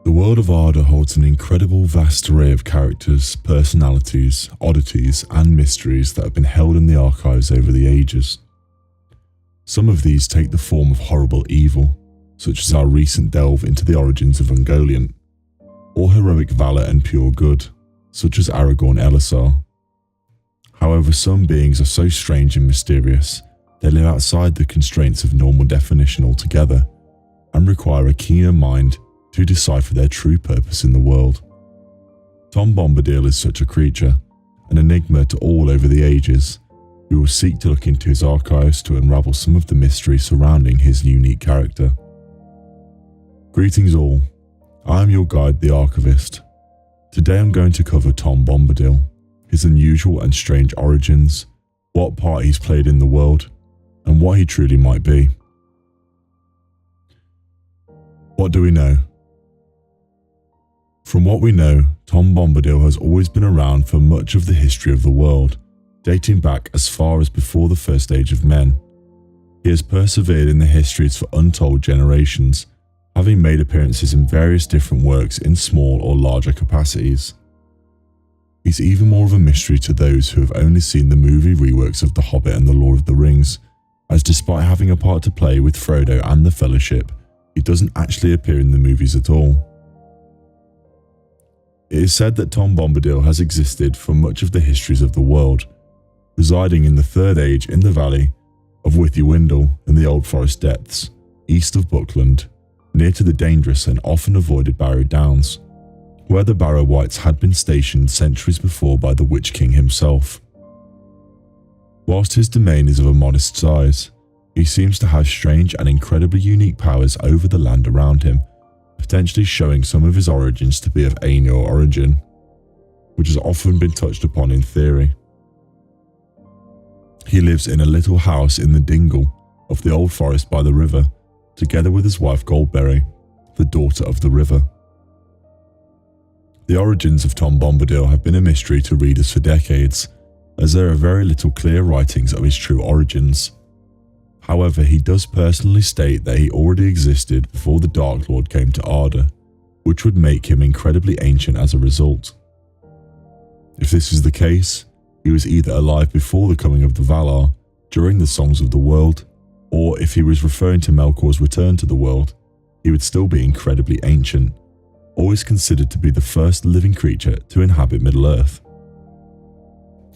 The world of Arda holds an incredible vast array of characters, personalities, oddities, and mysteries that have been held in the archives over the ages. Some of these take the form of horrible evil, such as our recent delve into the origins of Ungoliant, or heroic valor and pure good, such as Aragorn Elisar. However, some beings are so strange and mysterious, they live outside the constraints of normal definition altogether, and require a keener mind to decipher their true purpose in the world. Tom Bombadil is such a creature, an enigma to all over the ages. We will seek to look into his archives to unravel some of the mystery surrounding his unique character. Greetings all, I am your guide, the Archivist. Today I'm going to cover Tom Bombadil, his unusual and strange origins, what part he's played in the world, and what he truly might be. What do we know? From what we know, Tom Bombadil has always been around for much of the history of the world, dating back as far as before the first age of men. He has persevered in the histories for untold generations, having made appearances in various different works in small or larger capacities. He's even more of a mystery to those who have only seen the movie reworks of The Hobbit and The Lord of the Rings, as despite having a part to play with Frodo and the Fellowship, he doesn't actually appear in the movies at all. It is said that Tom Bombadil has existed for much of the histories of the world, residing in the Third Age in the valley of Withywindle in the Old Forest Depths, east of Buckland, near to the dangerous and often avoided Barrow Downs, where the Barrow Wights had been stationed centuries before by the Witch King himself. Whilst his domain is of a modest size, he seems to have strange and incredibly unique powers over the land around him, potentially showing some of his origins to be of Ainur origin, which has often been touched upon in theory. He lives in a little house in the dingle of the old forest by the river, together with his wife Goldberry, the daughter of the river. The origins of Tom Bombadil have been a mystery to readers for decades, as there are very little clear writings of his true origins. However, he does personally state that he already existed before the Dark Lord came to Arda, which would make him incredibly ancient as a result. If this is the case, he was either alive before the coming of the Valar, during the Songs of the World, or if he was referring to Melkor's return to the world, he would still be incredibly ancient, always considered to be the first living creature to inhabit Middle-earth.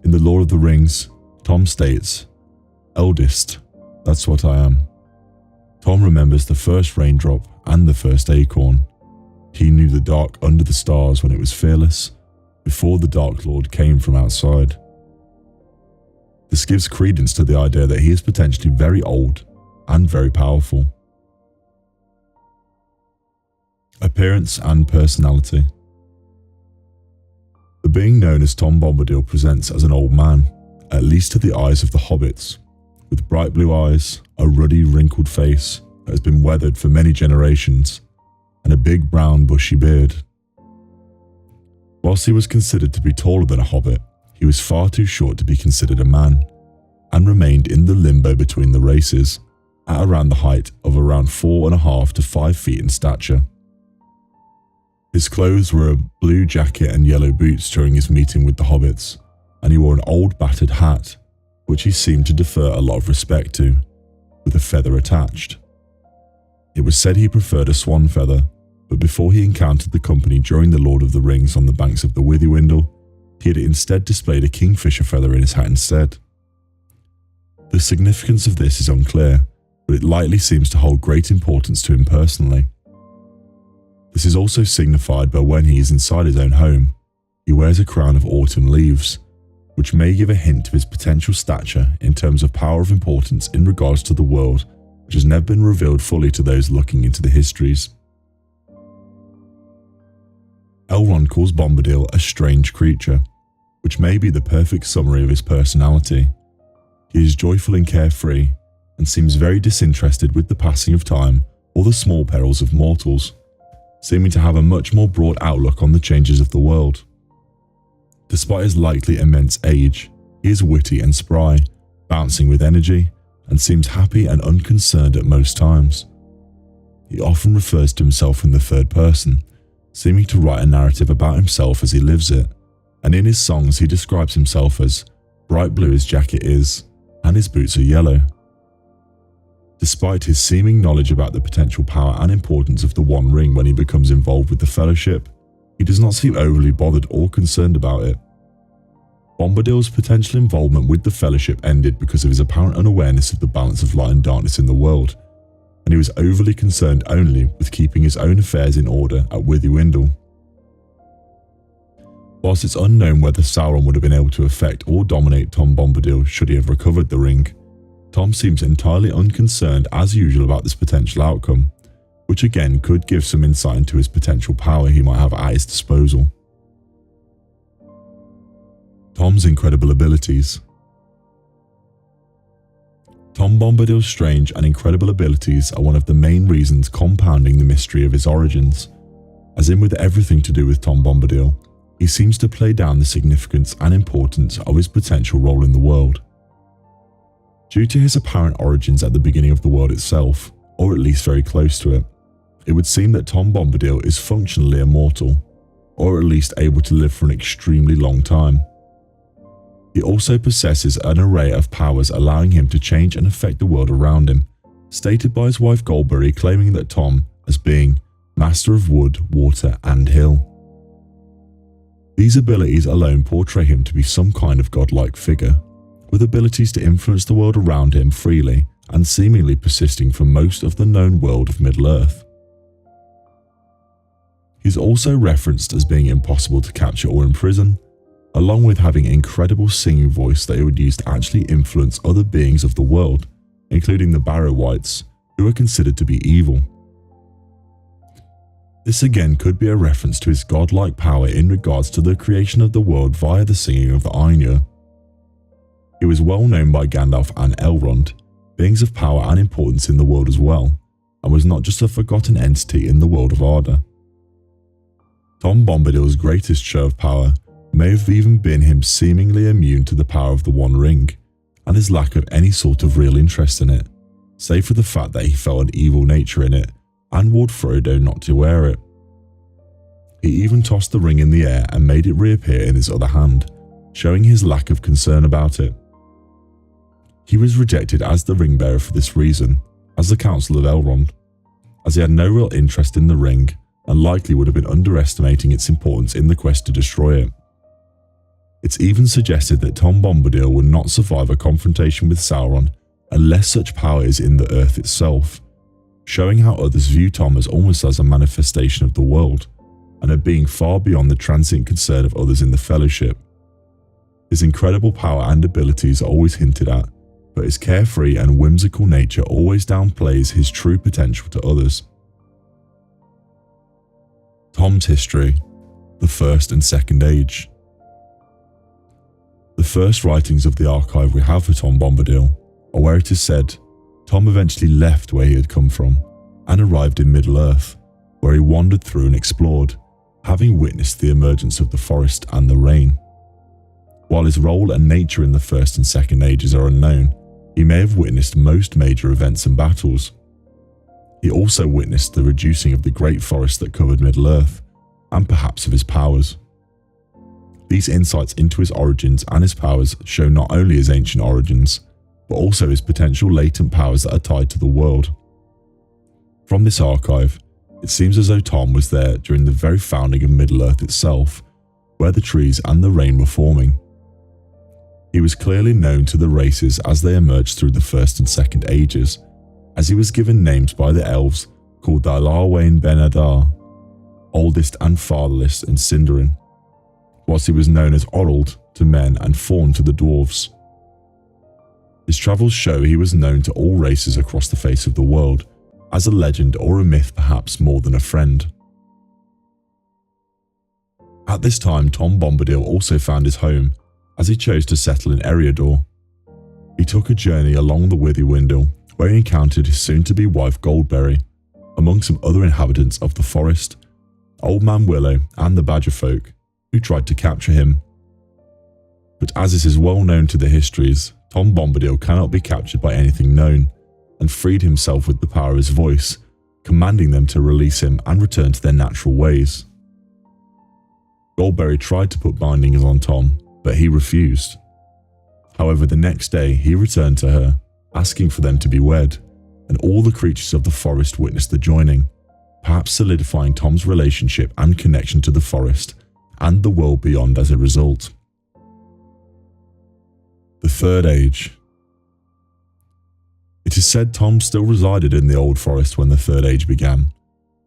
In The Lord of the Rings, Tom states, "Eldest, that's what I am." Tom remembers the first raindrop and the first acorn. He knew the dark under the stars when it was fearless, before the Dark Lord came from outside. This gives credence to the idea that he is potentially very old and very powerful. Appearance and personality. The being known as Tom Bombadil presents as an old man, at least to the eyes of the hobbits, with bright blue eyes, a ruddy wrinkled face that has been weathered for many generations, and a big brown bushy beard. Whilst he was considered to be taller than a hobbit, he was far too short to be considered a man, and remained in the limbo between the races, at around the height of around 4.5 to 5 feet in stature. His clothes were a blue jacket and yellow boots during his meeting with the hobbits, and he wore an old battered hat, which he seemed to defer a lot of respect to, with a feather attached. It was said he preferred a swan feather, but before he encountered the company during The Lord of the Rings on the banks of the Withywindle, he had instead displayed a kingfisher feather in his hat instead. The significance of this is unclear, but it likely seems to hold great importance to him personally. This is also signified by when he is inside his own home, he wears a crown of autumn leaves, which may give a hint of his potential stature in terms of power of importance in regards to the world, which has never been revealed fully to those looking into the histories. Elrond calls Bombadil a strange creature, which may be the perfect summary of his personality. He is joyful and carefree, and seems very disinterested with the passing of time or the small perils of mortals, seeming to have a much more broad outlook on the changes of the world. Despite his likely immense age, he is witty and spry, bouncing with energy, and seems happy and unconcerned at most times. He often refers to himself in the third person, seeming to write a narrative about himself as he lives it, and in his songs he describes himself as bright blue his jacket is, and his boots are yellow. Despite his seeming knowledge about the potential power and importance of the One Ring when he becomes involved with the Fellowship, he does not seem overly bothered or concerned about it. Bombadil's potential involvement with the Fellowship ended because of his apparent unawareness of the balance of light and darkness in the world, and he was overly concerned only with keeping his own affairs in order at Withywindle. Whilst it's unknown whether Sauron would have been able to affect or dominate Tom Bombadil should he have recovered the ring, Tom seems entirely unconcerned as usual about this potential outcome, which again could give some insight into his potential power he might have at his disposal. Tom's incredible abilities. Tom Bombadil's strange and incredible abilities are one of the main reasons compounding the mystery of his origins. As in with everything to do with Tom Bombadil, he seems to play down the significance and importance of his potential role in the world. Due to his apparent origins at the beginning of the world itself, or at least very close to it, it would seem that Tom Bombadil is functionally immortal, or at least able to live for an extremely long time. He also possesses an array of powers allowing him to change and affect the world around him, stated by his wife Goldberry claiming that Tom as being master of wood, water and hill. These abilities alone portray him to be some kind of godlike figure, with abilities to influence the world around him freely and seemingly persisting for most of the known world of Middle-earth. He's also referenced as being impossible to capture or imprison, along with having an incredible singing voice that he would use to actually influence other beings of the world, including the Barrow-wights, who are considered to be evil. This again could be a reference to his godlike power in regards to the creation of the world via the singing of the Ainur. He was well known by Gandalf and Elrond, beings of power and importance in the world as well, and was not just a forgotten entity in the world of Arda. Tom Bombadil's greatest show of power may have even been him seemingly immune to the power of the One Ring, and his lack of any sort of real interest in it, save for the fact that he felt an evil nature in it and warned Frodo not to wear it. He even tossed the ring in the air and made it reappear in his other hand, showing his lack of concern about it. He was rejected as the ring bearer for this reason, as the Council of Elrond, as he had no real interest in the ring and likely would have been underestimating its importance in the quest to destroy it. It's even suggested that Tom Bombadil would not survive a confrontation with Sauron unless such power is in the earth itself, showing how others view Tom as almost as a manifestation of the world, and a being far beyond the transient concern of others in the Fellowship. His incredible power and abilities are always hinted at, but his carefree and whimsical nature always downplays his true potential to others. Tom's history, the First and Second Age. The first writings of the archive we have for Tom Bombadil are where it is said Tom eventually left where he had come from and arrived in Middle-earth, where he wandered through and explored, having witnessed the emergence of the forest and the rain. While his role and nature in the First and Second Ages are unknown, he may have witnessed most major events and battles. He also witnessed the reducing of the great forest that covered Middle-earth, and perhaps of his powers. These insights into his origins and his powers show not only his ancient origins, but also his potential latent powers that are tied to the world. From this archive, it seems as though Tom was there during the very founding of Middle-earth itself, where the trees and the rain were forming. He was clearly known to the races as they emerged through the First and Second Ages, as he was given names by the elves called Dailarwain Ben Adar, oldest and fatherless in Sindarin, whilst he was known as Orald to men and Faun to the dwarves. His travels show he was known to all races across the face of the world, as a legend or a myth perhaps more than a friend. At this time, Tom Bombadil also found his home, as he chose to settle in Eriador. He took a journey along the Withywindle, where he encountered his soon-to-be wife Goldberry, among some other inhabitants of the forest, Old Man Willow and the Badger folk, who tried to capture him. But as it is well known to the histories, Tom Bombadil cannot be captured by anything known, and freed himself with the power of his voice, commanding them to release him and return to their natural ways. Goldberry tried to put bindings on Tom, but he refused. However, the next day he returned to her, asking for them to be wed, and all the creatures of the forest witnessed the joining, perhaps solidifying Tom's relationship and connection to the forest and the world beyond as a result. The Third Age. It is said Tom still resided in the Old Forest when the Third Age began,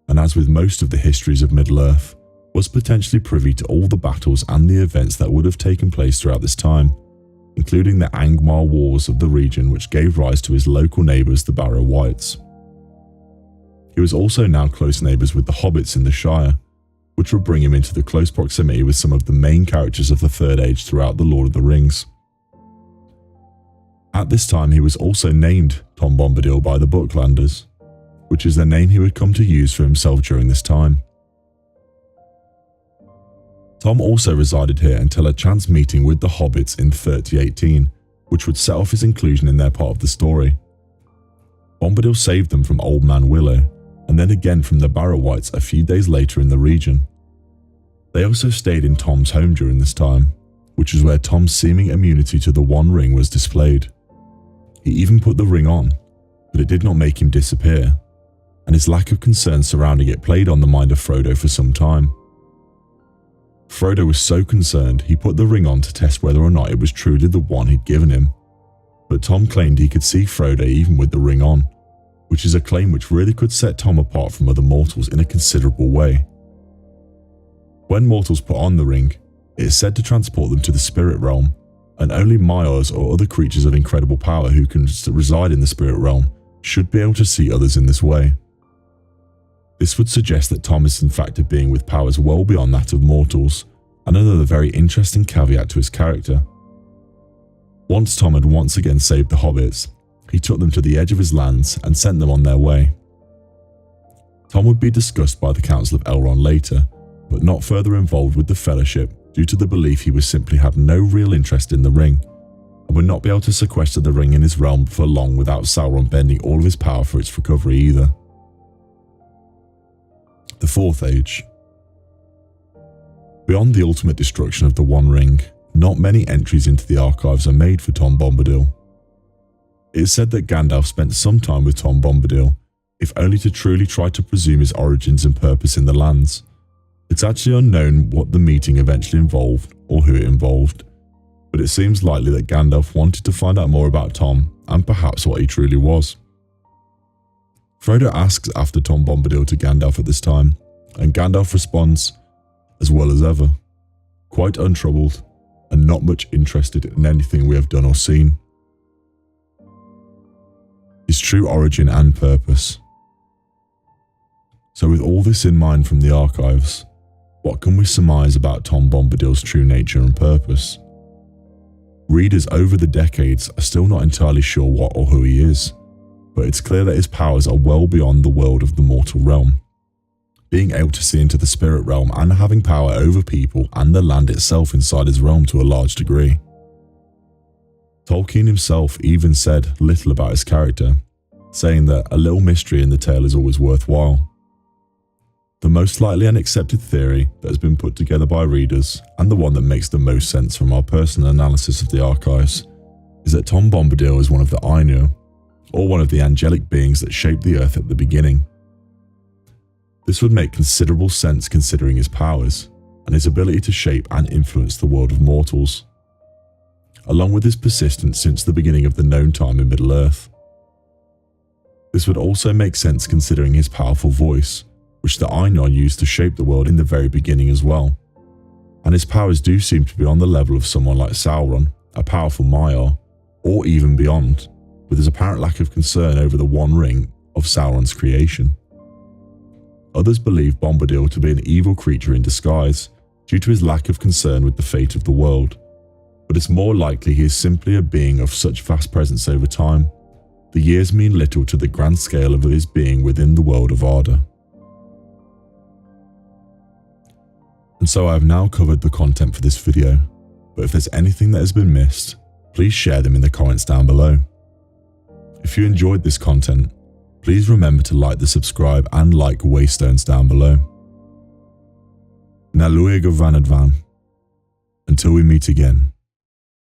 and as with most of the histories of Middle-earth, was potentially privy to all the battles and the events that would have taken place throughout this time, including the Angmar Wars of the region which gave rise to his local neighbours the Barrow Wights. He was also now close neighbours with the Hobbits in the Shire, which would bring him into the close proximity with some of the main characters of the Third Age throughout the Lord of the Rings. At this time he was also named Tom Bombadil by the Booklanders, which is the name he would come to use for himself during this time. Tom also resided here until a chance meeting with the Hobbits in 3018, which would set off his inclusion in their part of the story. Bombadil saved them from Old Man Willow, and then again from the Barrow Wights a few days later in the region. They also stayed in Tom's home during this time, which is where Tom's seeming immunity to the One Ring was displayed. He even put the ring on, but it did not make him disappear, and his lack of concern surrounding it played on the mind of Frodo for some time. Frodo was so concerned he put the ring on to test whether or not it was truly the one he'd given him, but Tom claimed he could see Frodo even with the ring on, which is a claim which really could set Tom apart from other mortals in a considerable way. When mortals put on the ring, it is said to transport them to the spirit realm, and only Maiars or other creatures of incredible power who can reside in the spirit realm should be able to see others in this way. This would suggest that Tom is in fact a being with powers well beyond that of mortals, and another very interesting caveat to his character. Once Tom had once again saved the Hobbits, he took them to the edge of his lands and sent them on their way. Tom would be discussed by the Council of Elrond later, but not further involved with the Fellowship due to the belief he was simply had no real interest in the ring, and would not be able to sequester the ring in his realm for long without Sauron bending all of his power for its recovery either. The Fourth Age. Beyond the ultimate destruction of the One Ring, not many entries into the archives are made for Tom Bombadil. It is said that Gandalf spent some time with Tom Bombadil, if only to truly try to presume his origins and purpose in the lands. It's actually unknown what the meeting eventually involved or who it involved, but it seems likely that Gandalf wanted to find out more about Tom and perhaps what he truly was. Frodo asks after Tom Bombadil to Gandalf at this time, and Gandalf responds, as well as ever, quite untroubled and not much interested in anything we have done or seen. His true origin and purpose. So with all this in mind from the archives, what can we surmise about Tom Bombadil's true nature and purpose? Readers over the decades are still not entirely sure what or who he is, but it's clear that his powers are well beyond the world of the mortal realm. Being able to see into the spirit realm and having power over people and the land itself inside his realm to a large degree. Tolkien himself even said little about his character, saying that a little mystery in the tale is always worthwhile. The most likely and accepted theory that has been put together by readers, and the one that makes the most sense from our personal analysis of the archives, is that Tom Bombadil is one of the Ainur, or one of the angelic beings that shaped the earth at the beginning. This would make considerable sense considering his powers, and his ability to shape and influence the world of mortals, along with his persistence since the beginning of the known time in Middle-earth. This would also make sense considering his powerful voice, which the Ainur used to shape the world in the very beginning as well, and his powers do seem to be on the level of someone like Sauron, a powerful Maiar, or even beyond, with his apparent lack of concern over the One Ring of Sauron's creation. Others believe Bombadil to be an evil creature in disguise due to his lack of concern with the fate of the world, but it's more likely he is simply a being of such vast presence over time. The years mean little to the grand scale of his being within the world of Arda. And so I have now covered the content for this video, but if there's anything that has been missed, please share them in the comments down below. If you enjoyed this content, please remember to like the subscribe and like Waystones down below. Now Na luig van advan. Until we meet again.